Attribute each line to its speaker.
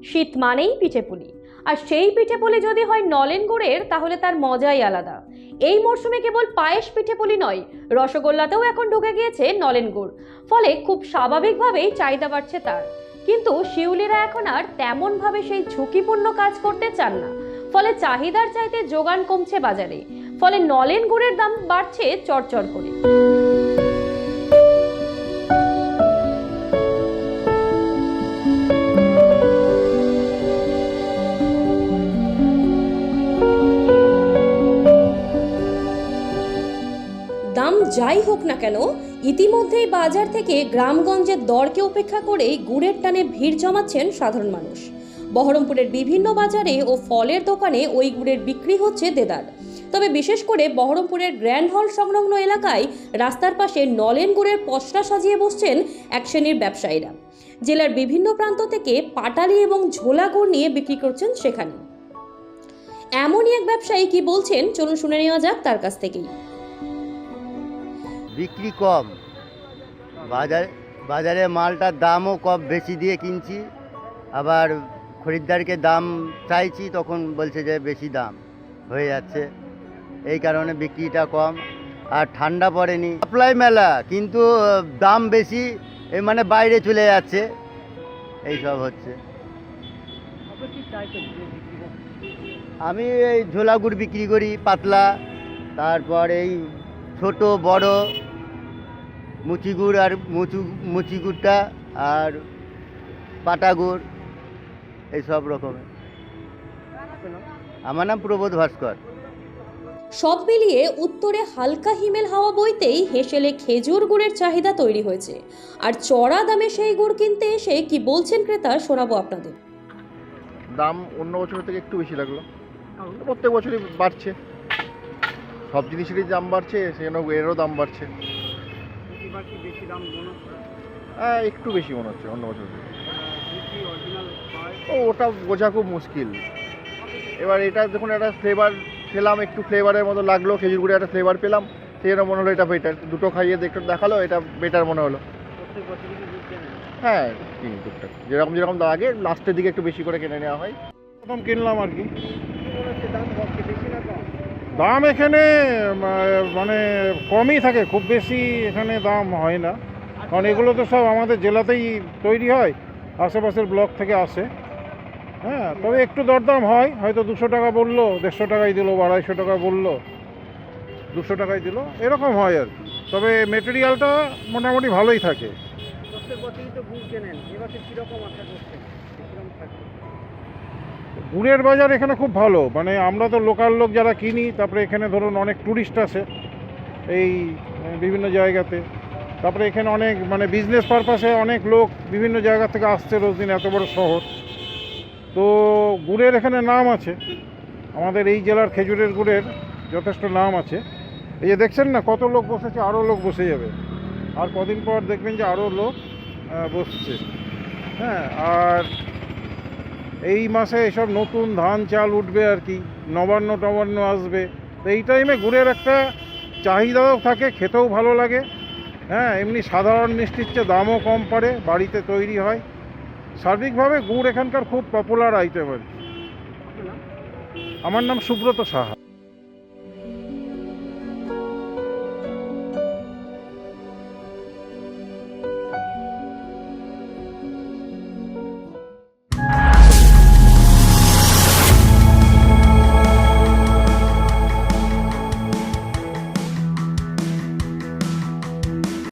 Speaker 1: শীত মানেই পিঠেপুলি, আর সেই পিঠেপুলি যদি হয় নলেন গুড়ের তাহলে তার মজাই আলাদা। এই মরশুমে কেবল পায়েস পিঠেপুলি নয়, রসগোল্লাতেও এখন ঢুকে গিয়েছে নলেন গুড়, ফলে খুব স্বাভাবিকভাবেই চাহিদা বাড়ছে তার। কিন্তু শিউলিরা এখন আর তেমনভাবে সেই ঝুঁকিপূর্ণ কাজ করতে চান না, ফলে চাহিদার চাইতে যোগান কমছে বাজারে, ফলে নলেন গুড়ের দাম বাড়ছে চড়চড় করে। দাম যাই হোক না কেন, ইতিমধ্যেই বাজার থেকে গ্রামগঞ্জের দরকে উপেক্ষা করে গুড়ের টানে ভিড় জমাচ্ছেন সাধারণ মানুষ। বহরমপুরের বিভিন্ন বাজারে ও ফলের দোকানে ওই গুড়ের বিক্রি হচ্ছে দেদার। তবে বিশেষ করে বহরমপুরের গ্র্যান্ড হল সংলগ্ন এলাকায় রাস্তার পাশে নলেন গুড়ের পসরা সাজিয়ে বসছেন এক শ্রেণীর ব্যবসায়ীরা। জেলার বিভিন্ন প্রান্ত থেকে পাটালি এবং ঝোলা গুড় নিয়ে বিক্রি করছেন সেখানে। এমনই এক ব্যবসায়ী কি বলছেন, চলুন শুনে নেওয়া যাক তার কাছ থেকেই।
Speaker 2: বিক্রি কম, বাজারে মালটার দামও কম, বেশি দিয়ে কিনছি, আবার খরিদ্দারকে দাম চাইছি তখন বলছে যে বেশি দাম হয়ে যাচ্ছে, এই কারণে বিক্রিটা কম। আর ঠান্ডা পড়েনি, সাপ্লাই মেলা কিন্তু দাম বেশি, মানে বাইরে চলে যাচ্ছে, এই সব হচ্ছে। আমি এই ঝোলা গুড় বিক্রি করি, পাতলা, তারপর এই ছোট বড় মুচি গুড় আর মুচি গুড়টা আর পাটা গুড়, এই সব রকমের। আমার নাম প্রবোধ ভাস্কর।
Speaker 1: সব মিলিয়ে উত্তরে হালকা হিমেল হাওয়া বইতেই হেসেলে খেজুর গুড়ের চাহিদা তৈরি হয়েছে। আর চড়া দামে সেই গুড় কিনতে এসে কি বলছেন ক্রেতা শোনাবো আপনাদের।
Speaker 3: দাম অন্য বছরের থেকে একটু বেশি লাগলো, প্রত্যেক বছরই বাড়ছে, সব জিনিসেরই দাম বাড়ছে, সেজন্য এরও দাম বাড়ছে। হ্যাঁ, একটু বেশি মনে হচ্ছে অন্য বছর থেকে। ওটা বোঝা খুব মুশকিল। এবার এটা যখন একটা ফ্লেভার খেলাম, একটু ফ্লেভারের মতো লাগলো, খেজুর গুড়ে একটা ফ্লেভার পেলাম, সেই জন্য মনে হলো এটা বেটার। দুটো খাইয়ে দেখতে দেখালো, এটা বেটার মনে হলো। হ্যাঁ, কিনি টুকটাক, যেরকম আগে লাস্টের দিকে একটু বেশি করে কিনে নেওয়া হয়। প্রথম কিনলাম আর কি। দাম এখানে মানে কমই থাকে, খুব বেশি এখানে দাম হয় না, কারণ এগুলো তো সব আমাদের জেলাতেই তৈরি হয়, আশেপাশের ব্লক থেকে আসে। হ্যাঁ, তবে একটু দরদাম হয়, হয়তো 200 টাকা বললো, 150 টাকাই দিল, 250 টাকা বললো, 200 টাকাই দিল, এরকম হয় আর কি। তবে মেটেরিয়ালটা মোটামুটি ভালোই থাকে। গুড়ের বাজার এখানে খুব ভালো, মানে আমরা তো লোকাল লোক যারা কিনি, তারপরে এখানে ধরুন অনেক ট্যুরিস্ট আসে এই বিভিন্ন জায়গাতে, তারপরে এখানে অনেক মানে বিজনেস পারপাসে অনেক লোক বিভিন্ন জায়গা থেকে আসছে রোজ দিন, এত বড় শহর তো গুড়ের এখানে নাম আছে। আমাদের এই জেলার খেজুরের গুড়ের যথেষ্ট নাম আছে। এই যে দেখছেন না কত লোক বসেছে, আরও লোক বসে যাবে, আর কদিন পর দেখবেন যে আরও লোক বসছে। হ্যাঁ, আর এই মাসে এসব নতুন ধান চাল উঠবে আর কি, নবান্ন আসবে, তো এই টাইমে গুড়ের একটা চাহিদাও থাকে, খেতেও ভালো লাগে। হ্যাঁ, এমনি সাধারণ মিষ্টির চেয়ে দামও কম পড়ে, বাড়িতে তৈরি হয়। সার্বিকভাবে গুড় এখানকার খুব পপুলার আইটেম আর কি। আমার নাম সুব্রত সাহা।